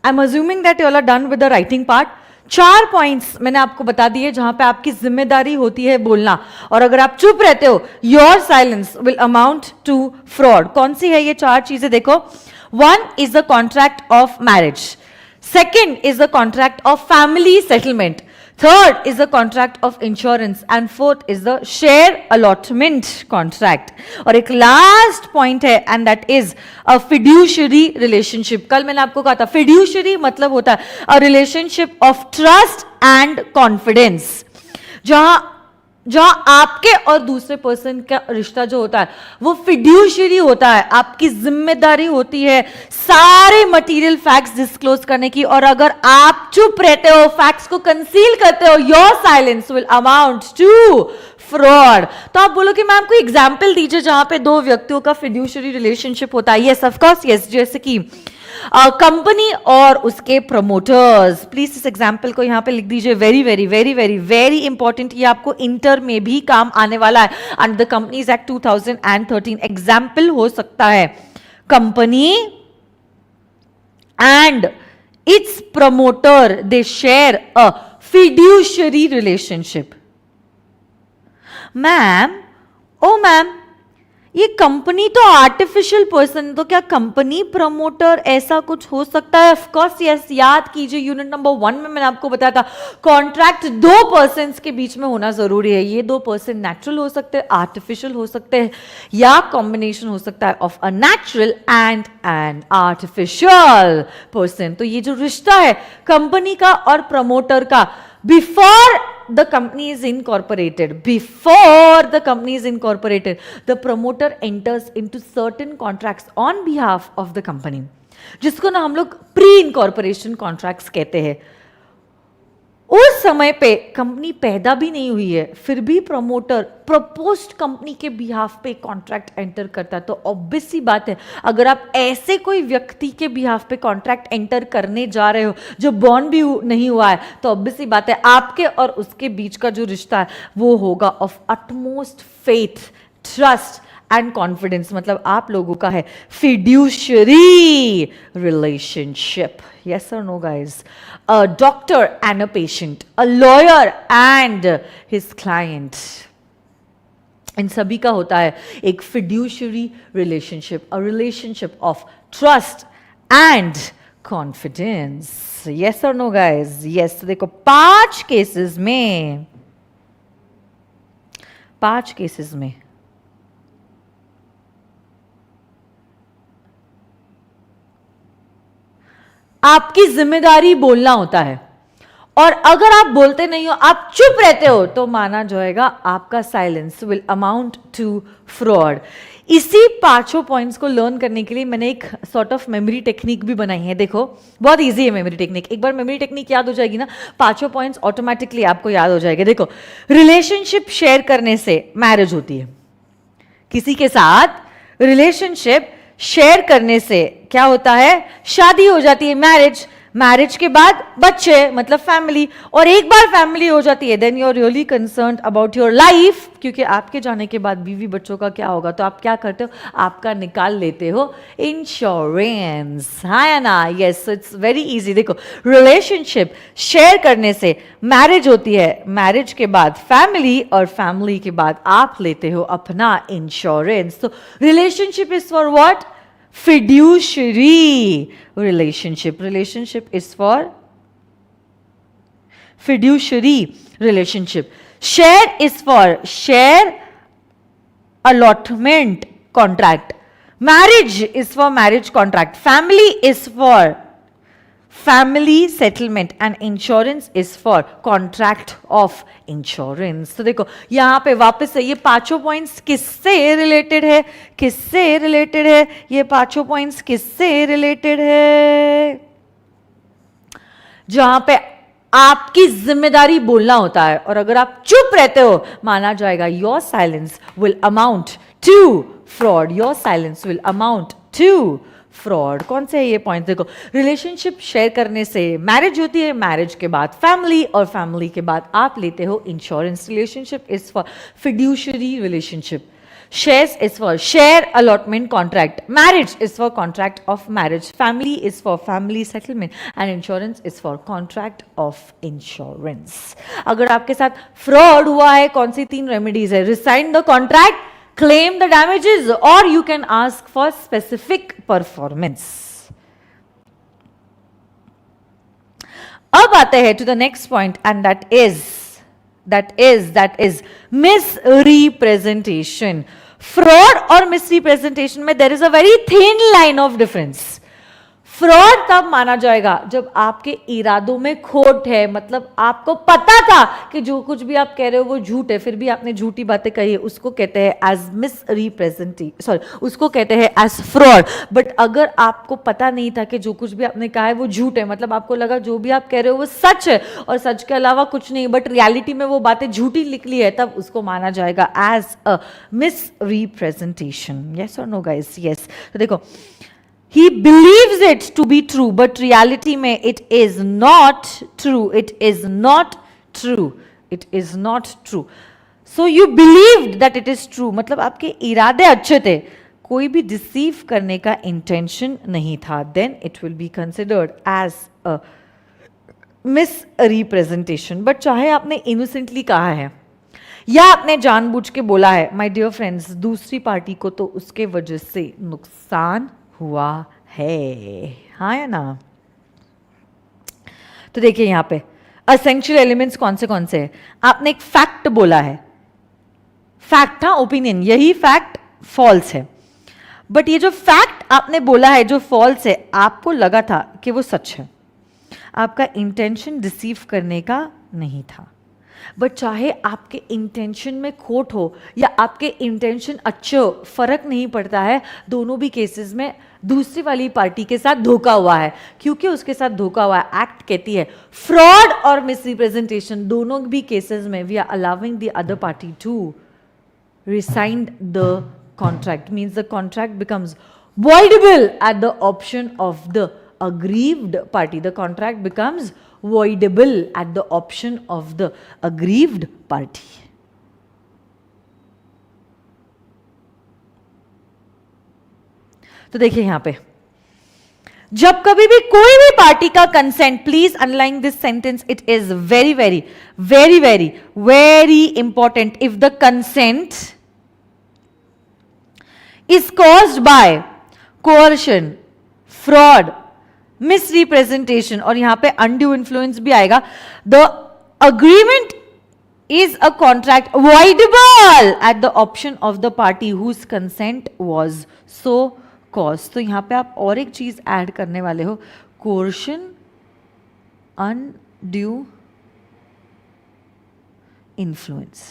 I am assuming that you all are done with the writing part. 4 points मैंने आपको बता दिए जहां पे आपकी जिम्मेदारी होती है बोलना, और अगर आप चुप रहते हो your silence will amount to fraud. कौन सी है ये 4 चीजें? देखो, 1 is the contract of marriage, 2nd is the contract of family settlement, Third is the contract of insurance and fourth is the share allotment contract. और एक last point है and that is a fiduciary relationship. कल मैंने आपको कहा था fiduciary मतलब होता है a relationship of trust and confidence. जहां आपके और दूसरे पर्सन का रिश्ता जो होता है वो फिड्यूशियरी होता है, आपकी जिम्मेदारी होती है सारे मटेरियल फैक्ट्स डिस्क्लोज करने की, और अगर आप चुप रहते हो, फैक्ट्स को कंसील करते हो, your silence will amount to fraud. तो आप बोलो कि मैम कोई एग्जाम्पल दीजिए जहां पे दो व्यक्तियों का फिड्यूशियरी रिलेशनशिप होता है. यस ऑफ कोर्स, यस, जैसे कि कंपनी और उसके प्रमोटर्स. प्लीज इस एग्जाम्पल को यहां पे लिख दीजिए. Very very very very very important, ये आपको इंटर में भी काम आने वाला है. Under the companies act 2013 example हो सकता है company and its promoter they share a fiduciary relationship. Ma'am, oh ma'am, ये कंपनी तो आर्टिफिशियल पर्सन, तो क्या कंपनी प्रमोटर ऐसा कुछ हो सकता है? Of course yes. याद कीजिए यूनिट नंबर 1 में मैंने आपको बताया था कॉन्ट्रैक्ट दो पर्सन्स के बीच में होना जरूरी है. ये दो पर्सन नेचुरल हो सकते हैं, आर्टिफिशियल हो सकते हैं, या कॉम्बिनेशन हो सकता है of a natural and an artificial person. तो ये जो रिश्ता है कंपनी का और प्रमोटर का, before the company is incorporated, the promoter enters into certain contracts on behalf of the company, जिसको ना हम लोग प्री इनकॉर्पोरेशन कॉन्ट्रैक्ट्स कहते हैं. उस समय पे कंपनी पैदा भी नहीं हुई है, फिर भी प्रमोटर प्रपोज्ड कंपनी के बिहाफ पे कॉन्ट्रैक्ट एंटर करता है. तो ऑब्वियस सी बात है, अगर आप ऐसे कोई व्यक्ति के बिहाफ पे कॉन्ट्रैक्ट एंटर करने जा रहे हो जो बॉर्न भी नहीं हुआ है, तो ऑब्वियस सी बात है आपके और उसके बीच का जो रिश्ता है वो होगा of utmost faith, trust and confidence. मतलब आप लोगों का है fiduciary relationship. Yes or no, guys? A doctor and a patient, a lawyer and his client. इन सभी का होता है एक fiduciary relationship, a relationship of trust and confidence. Yes or no, guys? Yes. तो देखो 5 केसेस में आपकी जिम्मेदारी बोलना होता है, और अगर आप बोलते नहीं हो, आप चुप रहते हो, तो माना जाएगा आपका silence will amount to fraud. इसी 5 पॉइंट्स को लर्न करने के लिए मैंने एक सॉर्ट ऑफ मेमोरी टेक्निक भी बनाई है. देखो बहुत इजी है मेमोरी टेक्निक. एक बार मेमोरी टेक्निक याद हो जाएगी ना, 5 पॉइंट्स ऑटोमेटिकली आपको याद हो जाएगा. देखो, रिलेशनशिप शेयर करने से मैरिज होती है. किसी के साथ रिलेशनशिप शेयर करने से क्या होता है? शादी हो जाती है, मैरिज. मैरिज के बाद बच्चे, मतलब फैमिली. और एक बार फैमिली हो जाती है, then you are really concerned about your life, क्योंकि आपके जाने के बाद बीवी बच्चों का क्या होगा. तो आप क्या करते हो? आपका निकाल लेते हो इंश्योरेंस. हाँ ना? Yes, it's very easy. देखो, रिलेशनशिप शेयर करने से मैरिज होती है, मैरिज के बाद फैमिली, और फैमिली के बाद आप लेते हो अपना इंश्योरेंस. तो relationship is for what? Fiduciary relationship. Relationship is for fiduciary relationship. Share is for share allotment contract. Marriage is for marriage contract. Family is for family settlement, and insurance is for contract of insurance. तो देखो यहाँ पे वापस से ये 5 points किससे related है? ये 5 पॉइंट्स किससे रिलेटेड है? जहां पे आपकी जिम्मेदारी बोलना होता है, और अगर आप चुप रहते हो, माना जाएगा your silence will amount to fraud. Your silence will amount to fraud. कौन से है ये पॉइंट? देखो, रिलेशनशिप शेयर करने से मैरिज होती है, मैरिज के बाद फैमिली, और फैमिली के बाद आप लेते हो insurance. Relationship is for fiduciary relationship. Shares is for share allotment contract. Marriage is for contract of marriage. Family is for family settlement. And insurance is for contract of insurance. अगर आपके साथ fraud हुआ है, कौन सी 3 remedies है? Resign the contract, claim the damages, or you can ask for specific performance. अब आते हैं to the next point and that is misrepresentation. Fraud और मिस रिप्रेजेंटेशन में there is a very thin line of difference. Fraud तब माना जाएगा जब आपके इरादों में खोट है, मतलब आपको पता था कि जो कुछ भी आप कह रहे हो वो झूठ है, फिर भी आपने झूठी बातें कही है, उसको कहते हैं एज मिस रिप्रेजेंटेशन, सॉरी उसको कहते हैं एज फ्रॉड. बट अगर आपको पता नहीं था कि जो कुछ भी आपने कहा है वो झूठ है, मतलब आपको लगा जो भी आप कह रहे हो वो सच है और सच के अलावा कुछ नहीं, बट रियलिटी में वो बातें झूठी निकली है, तब उसको माना जाएगा as a misrepresentation. Yes और नो गाइस? यस. तो देखो, he believes it to be true, but reality में it is not true. It is not true. It is not true. So you believed that it is true. मतलब आपके इरादे अच्छे थे, कोई भी डिसीव करने का इंटेंशन नहीं था. Then it will be considered as a misrepresentation. But चाहे आपने innocently कहा है या आपने जानबूझ के बोला है, my dear friends, दूसरी पार्टी को तो उसके वजह से नुकसान हुआ है, हाँ या ना? तो देखिए यहां पे असेंशियल एलिमेंट्स कौन से हैं. आपने एक फैक्ट बोला है, फैक्ट था, ओपिनियन, यही फैक्ट फॉल्स है. बट ये जो फैक्ट आपने बोला है जो फॉल्स है, आपको लगा था कि वो सच है, आपका इंटेंशन डिसीव करने का नहीं था. बट चाहे आपके इंटेंशन में खोट हो या आपके इंटेंशन अच्छे हो, फर्क नहीं पड़ता है. दोनों भी केसेस में दूसरी वाली पार्टी के साथ धोखा हुआ है. क्योंकि उसके साथ धोखा हुआ है, एक्ट कहती है फ्रॉड और मिसरिप्रेजेंटेशन, दोनों भी केसेस में we are allowing the other party to rescind the contract. Means the contract becomes voidable at the option of the aggrieved party. The contract becomes voidable at the option of the aggrieved party. तो देखिए यहां पे, जब कभी भी कोई भी party का consent, please underline this sentence, it is very very very very very important. If the consent is caused by coercion, fraud, misrepresentation और यहां पे अनड्यू इन्फ्लुएंस भी आएगा, the agreement is a contract voidable at the option of the party whose consent was so caused. तो यहां पे आप और एक चीज ऐड करने वाले हो, coercion, undue influence.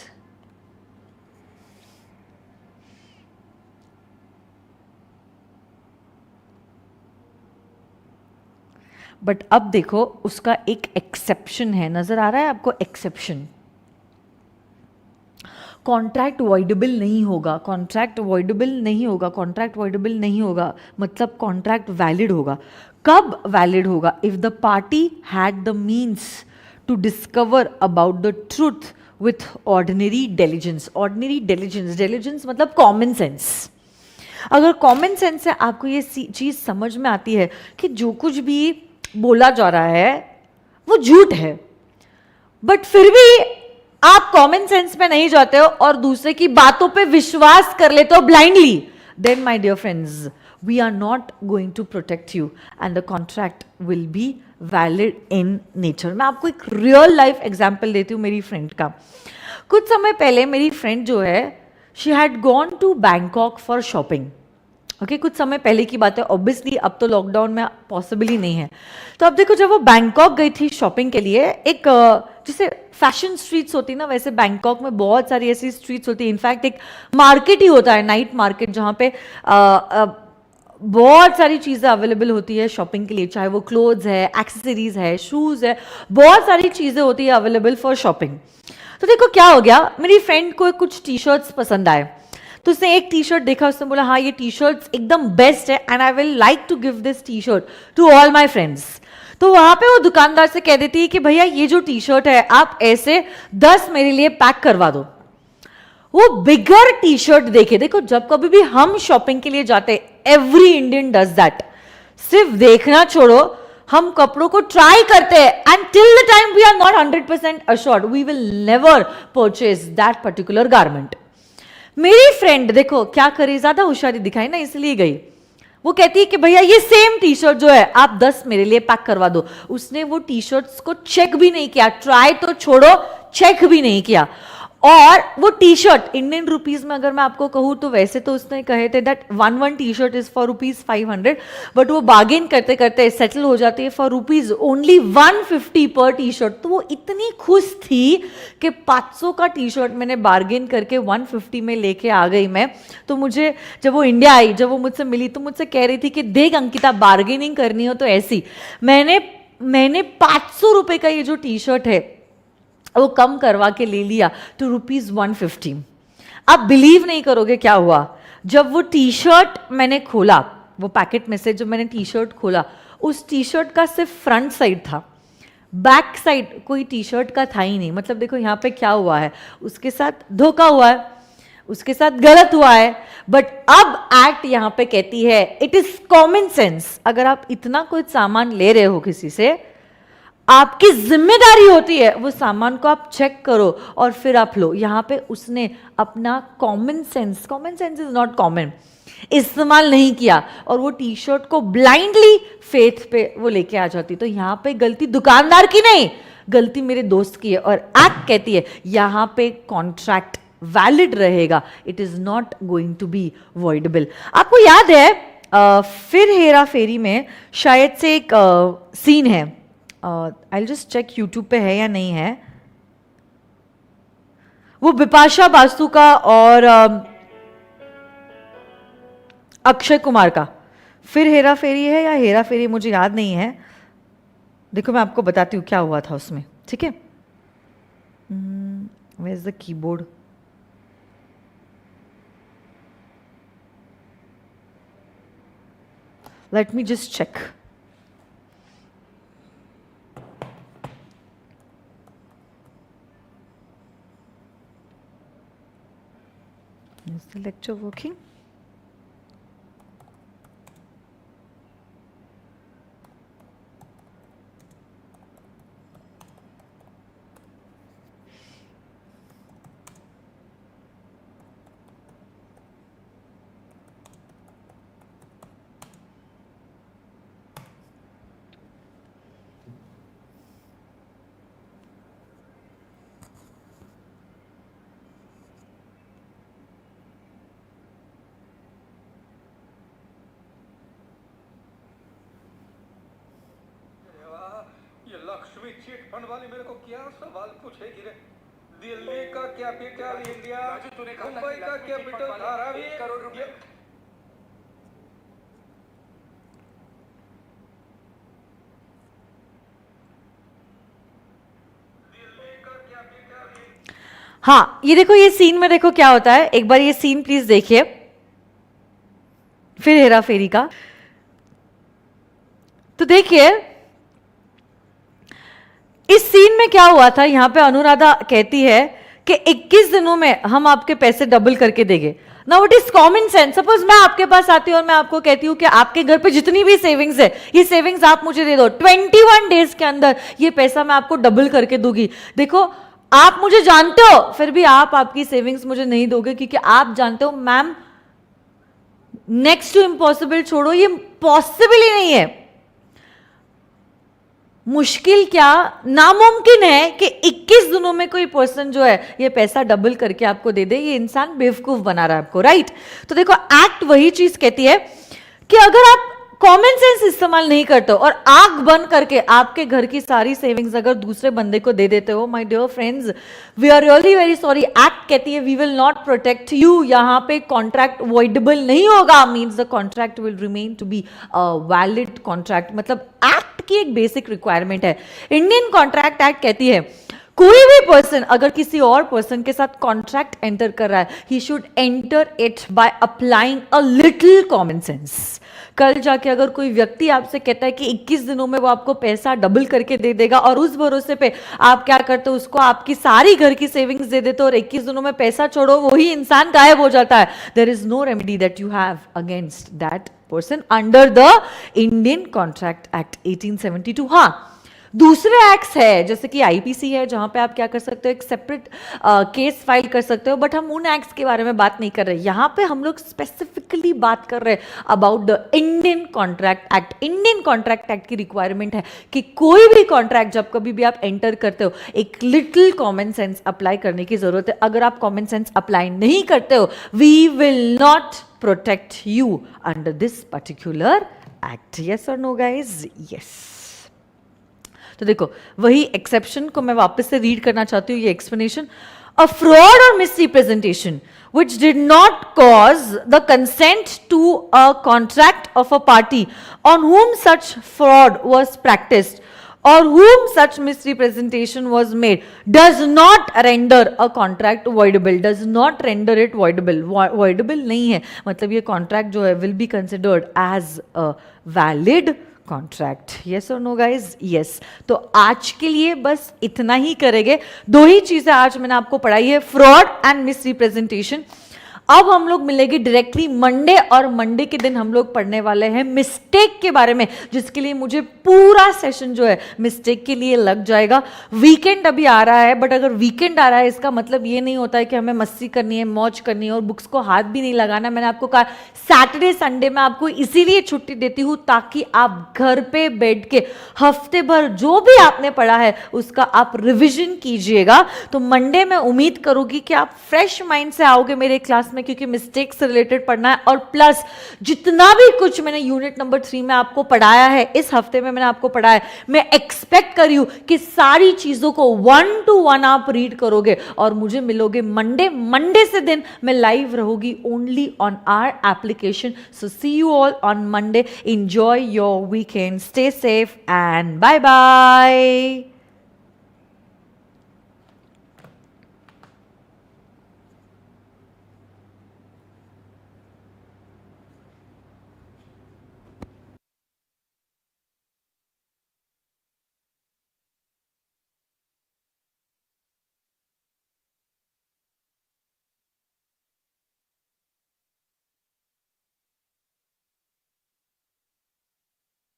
बट अब देखो उसका एक एक्सेप्शन है, नजर आ रहा है आपको एक्सेप्शन. कॉन्ट्रैक्ट वॉइडेबल नहीं होगा, कॉन्ट्रैक्ट वॉइडेबल नहीं होगा, कॉन्ट्रैक्ट वॉइडेबल नहीं होगा, मतलब कॉन्ट्रैक्ट वैलिड होगा. कब वैलिड होगा? If the party had the means to discover about the truth with ordinary diligence. Ordinary diligence, diligence मतलब कॉमन सेंस. अगर कॉमन सेंस से आपको ये चीज समझ में आती है कि जो कुछ भी बोला जा रहा है वो झूठ है, बट फिर भी आप कॉमन सेंस पे नहीं जाते हो और दूसरे की बातों पे विश्वास कर लेते हो blindly, then my dear friends, we are not going to protect you and the contract will be valid in nature. मैं आपको एक रियल लाइफ एग्जाम्पल देती हूँ मेरी फ्रेंड का. कुछ समय पहले मेरी फ्रेंड जो है, she had gone to Bangkok for shopping. Okay, कुछ समय पहले की बात है, ऑब्वियसली अब तो लॉकडाउन में पॉसिबल ही नहीं है. तो अब देखो, जब वो बैंकॉक गई थी शॉपिंग के लिए, एक जैसे फैशन स्ट्रीट्स होती है ना, वैसे बैंकॉक में बहुत सारी ऐसी स्ट्रीट्स होती है. इनफैक्ट एक मार्केट ही होता है, नाइट मार्केट, जहाँ पे बहुत सारी चीज़ें अवेलेबल होती है शॉपिंग के लिए, चाहे वो क्लोथ्स है, एक्सेसरीज है, शूज़ है, बहुत सारी चीज़ें होती है अवेलेबल फॉर शॉपिंग. तो देखो क्या हो गया, मेरी फ्रेंड को कुछ टी शर्ट्स पसंद आए, तो उसने एक टी शर्ट देखा, उसने बोला हाँ ये टी शर्ट्स एकदम बेस्ट है and I will like to give this T shirt to all my friends. तो वहां पे वो दुकानदार से कह देती है कि भैया ये जो टी शर्ट है आप ऐसे 10 मेरे लिए पैक करवा दो. वो बिगर टी शर्ट देखे. देखो, जब कभी भी हम शॉपिंग के लिए जाते, एवरी इंडियन डज दैट. सिर्फ देखना छोड़ो, हम कपड़ों को ट्राई करते हैं and till the time we are not 100% assured we will never purchase that particular garment. मेरी फ्रेंड देखो क्या करी, ज्यादा होशियारी दिखाई ना, इसलिए गई. वो कहती है कि भैया ये सेम टी शर्ट जो है आप 10 मेरे लिए पैक करवा दो। उसने वो टी शर्ट्स को चेक भी नहीं किया, ट्राई तो छोड़ो चेक भी नहीं किया। और वो टी शर्ट इंडियन रुपीज में अगर मैं आपको कहूँ तो वैसे तो उसने कहे थे that one T shirt is for ₹500, but वो बार्गेन करते करते सेटल हो जाती है फॉर रुपीज ओनली 150 पर टी शर्ट। तो वो इतनी खुश थी कि 500 का टी शर्ट मैंने बार्गेन करके 150 में लेके आ गई मैं। तो मुझे जब वो इंडिया आई, जब वो मुझसे मिली तो मुझसे कह रही थी कि देख अंकिता, बार्गेनिंग करनी हो तो ऐसी। मैंने 500 रुपए का ये जो टी शर्ट है वो कम करवा के ले लिया टू ₹150। आप बिलीव नहीं करोगे क्या हुआ, जब वो टी शर्ट मैंने खोला, वो पैकेट में से जब मैंने टी शर्ट खोला, उस टी शर्ट का सिर्फ फ्रंट साइड था, बैक साइड कोई टी शर्ट का था ही नहीं। मतलब देखो यहाँ पे क्या हुआ है, उसके साथ धोखा हुआ है, उसके साथ गलत हुआ है। बट अब एक्ट यहाँ पे कहती है इट इज कॉमन सेंस। अगर आप इतना कुछ सामान ले रहे हो किसी से, आपकी जिम्मेदारी होती है वो सामान को आप चेक करो और फिर आप लो। यहां पे उसने अपना common sense is not common, इस्तेमाल नहीं किया और वो टी शर्ट को ब्लाइंडली फेथ पे वो लेके आ जाती। तो यहां पे गलती दुकानदार की नहीं, गलती मेरे दोस्त की है। और एक्ट कहती है यहां पे कॉन्ट्रैक्ट वैलिड रहेगा, it is not going to be voidable. आपको याद है फिर हेरा फेरी में शायद से एक सीन है, आई जस्ट चेक यूट्यूब पे है या नहीं है, वो बिपाशा बासु का और अक्षय कुमार का फिर हेरा फेरी है या हेरा फेरी, मुझे याद नहीं है। देखो मैं आपको बताती हूँ क्या हुआ था उसमें, ठीक है। Where is the keyboard? Let me just check. Is the lecture working?
Lakshmi chit fund वाली मेरे को क्या सवाल पूछेगी रे? दिल्ली का कैपिटल इंडिया, मुंबई का कैपिटल धारावी, 1 करोड़ रुपए।
हाँ ये देखो, ये सीन में देखो क्या होता है, एक बार ये सीन प्लीज देखिए फिर हेरा फेरी का। तो देखिए इस सीन में क्या हुआ था, यहां पे अनुराधा कहती है कि 21 दिनों में हम आपके पैसे डबल करके देंगे। Now it is common sense. Suppose मैं आपके पास आती हूं और मैं आपको कहती हूं कि आपके घर पे जितनी भी सेविंग्स है, ये सेविंग्स आप मुझे दे दो, 21 डेज के अंदर ये पैसा मैं आपको डबल करके दूंगी। देखो आप मुझे जानते हो, फिर भी आप आपकी सेविंग्स मुझे नहीं दोगे, क्योंकि आप जानते हो मैम नेक्स्ट टू इम्पॉसिबल छोड़ो, ये पॉसिबल ही नहीं है। मुश्किल क्या, नामुमकिन है कि 21 दिनों में कोई पर्सन जो है ये पैसा डबल करके आपको दे दे। ये इंसान बेवकूफ बना रहा है आपको, राइट। तो देखो एक्ट वही चीज कहती है कि अगर आप कॉमन सेंस इस्तेमाल नहीं करते हो और आंख बंद करके आपके घर की सारी सेविंग्स अगर दूसरे बंदे को दे देते हो, my dear friends we are really very sorry. Act कहती है we will not protect you. यहां पे कॉन्ट्रैक्ट वॉइडेबल नहीं होगा, means the contract will remain to be valid contract. मतलब एक्ट की एक बेसिक रिक्वायरमेंट है। इंडियन कॉन्ट्रैक्ट एक्ट कहती है कोई भी पर्सन अगर किसी और पर्सन के साथ कॉन्ट्रैक्ट एंटर कर रहा है, he should enter it by applying a little common sense. कल जाके अगर कोई व्यक्ति आपसे कहता है कि 21 दिनों में वो आपको पैसा डबल करके दे देगा और उस भरोसे पे आप क्या करते हो, उसको आपकी सारी घर की सेविंग्स दे देते हो और 21 दिनों में पैसा छोड़ो वही इंसान गायब हो जाता है। There is no remedy that you have against that person under the Indian contract act 1872। हाँ, दूसरे एक्ट्स है जैसे कि आईपीसी है जहां पे आप क्या कर सकते हो, एक सेपरेट केस फाइल कर सकते हो, बट हम उन एक्ट्स के बारे में बात नहीं कर रहे। यहां पे हम लोग स्पेसिफिकली बात कर रहे हैं about the Indian contract act. Indian contract act की रिक्वायरमेंट है कि कोई भी कॉन्ट्रैक्ट जब कभी भी आप एंटर करते हो एक लिटिल कॉमन सेंस अप्लाई करने की जरूरत है। अगर आप कॉमन सेंस अप्लाई नहीं करते हो, we will not protect you under this particular act. Yes और नो गाइज? यस। तो देखो वही एक्सेप्शन को मैं वापस से रीड करना चाहती हूँ, ये एक्सप्लेनेशन। अ फ्रॉड और misrepresentation which did not cause the consent to a contract of a party on whom such fraud was practiced or whom such misrepresentation was made does not render a contract voidable. Does not render it voidable. Voidable नहीं है, मतलब ये contract जो है will be considered as a valid contract. Yes और no guys? Yes. तो आज के लिए बस इतना ही करेंगे। दो ही चीजें आज मैंने आपको पढ़ाई है, फ्रॉड एंड मिसरिप्रेजेंटेशन। अब हम लोग मिलेंगे डायरेक्टली मंडे, और मंडे के दिन हम लोग पढ़ने वाले हैं मिस्टेक के बारे में, जिसके लिए मुझे पूरा सेशन जो है मिस्टेक के लिए लग जाएगा। वीकेंड अभी आ रहा है, बट अगर वीकेंड आ रहा है इसका मतलब ये नहीं होता है कि हमें मस्ती करनी है, मौज करनी है और बुक्स को हाथ भी नहीं लगाना। मैंने आपको कहा सैटरडे संडे में आपको इसीलिए छुट्टी देती हूँ ताकि आप घर पे बैठ के हफ्ते भर जो भी आपने पढ़ा है उसका आप रिविजन कीजिएगा। तो मंडे में उम्मीद करूंगी कि आप फ्रेश माइंड से आओगे मेरे क्लास में, क्योंकि मिस्टेक से रिलेटेड पढ़ना है। और प्लस जितना भी कुछ मैंने यूनिट नंबर 3 में आपको पढ़ाया है, इस हफ्ते में मैंने आपको पढ़ाया है, मैं एक्सपेक्ट कर रही हूं कि सारी चीजों को 1 to 1 आप रीड करोगे और मुझे मिलोगे मंडे से दिन मैं लाइव रहूंगी only on our application. So see you all on Monday. Enjoy your weekend, stay safe and bye bye.